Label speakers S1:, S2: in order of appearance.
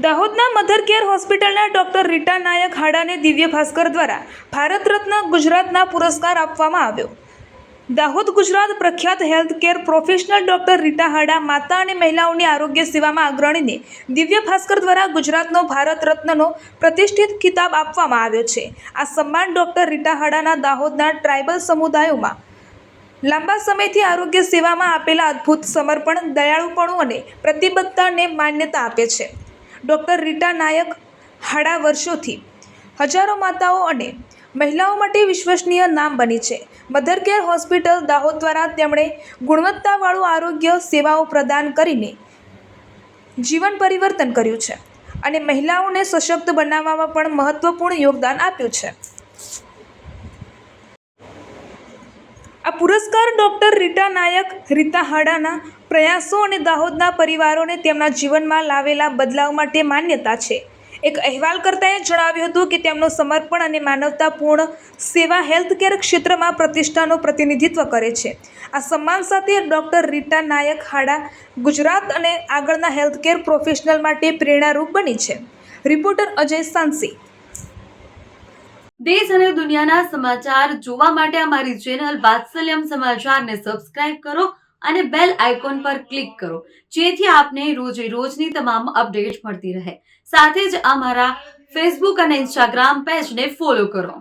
S1: દાહોદના mother care હોસ્પિટલના doctor Rita નાયક હાડાને દિવ્ય ભાસ્કર દ્વારા ભારત રત્ન ગુજરાતના પુરસ્કાર આપવામાં આવ્યો। દાહોદ ગુજરાત પ્રખ્યાત health care professional doctor Rita હાડા માતા અને મહિલાઓની આરોગ્ય સેવામાં અગ્રણીને દિવ્ય ભાસ્કર દ્વારા ગુજરાતનો ભારત રત્નનો પ્રતિષ્ઠિત ખિતાબ આપવામાં આવ્યો છે। આ સન્માન ડોક્ટર રીટા હાડાના દાહોદના ટ્રાઇબલ સમુદાયોમાં લાંબા સમયથી આરોગ્ય સેવામાં આપેલા અદ્ભુત સમર્પણ, દયાળુપણું અને પ્રતિબદ્ધતાને માન્યતા આપે છે। ડોક્ટર રીટા નાયક હાડા વર્ષોથી હજારો માતાઓ અને મહિલાઓ માટે વિશ્વસનીય નામ બની છે। મધર કેર હોસ્પિટલ દાહોદ દ્વારા તેમણે ગુણવત્તાવાળું આરોગ્ય સેવાઓ પ્રદાન કરીને જીવન પરિવર્તન કર્યું છે અને મહિલાઓને સશક્ત બનાવવામાં પણ મહત્વપૂર્ણ યોગદાન આપ્યું છે। આ પુરસ્કાર ડોક્ટર રીટા નાયક રીટા હાડાના પ્રયાસો અને દાહોદના પરિવારોને તેમના જીવનમાં લાવેલા બદલાવ માટે માન્યતા છે। એક અહેવાલકર્તાએ જણાવ્યું હતું કે તેમનું સમર્પણ અને માનવતાપૂર્ણ સેવા હેલ્થકેર ક્ષેત્રમાં પ્રતિષ્ઠાનું પ્રતિનિધિત્વ કરે છે। આ સન્માન સાથે ડોક્ટર રીટા નાયક હાડા ગુજરાત અને આગળના હેલ્થકેર પ્રોફેશનલ માટે પ્રેરણારૂપ બની છે। રિપોર્ટર અજય સાંસી।
S2: દેશ અને દુનિયાના સમાચાર જોવા માટે અમારી ચેનલ વાત્સલ્યમ સમાચારને સબસ્ક્રાઇબ કરો અને બેલ આઇકોન પર ક્લિક કરો, જેથી આપને રોજે રોજની તમામ અપડેટ મળતી રહે। સાથે જ અમારા ફેસબુક અને ઇન્સ્ટાગ્રામ પેજને ફોલો કરો।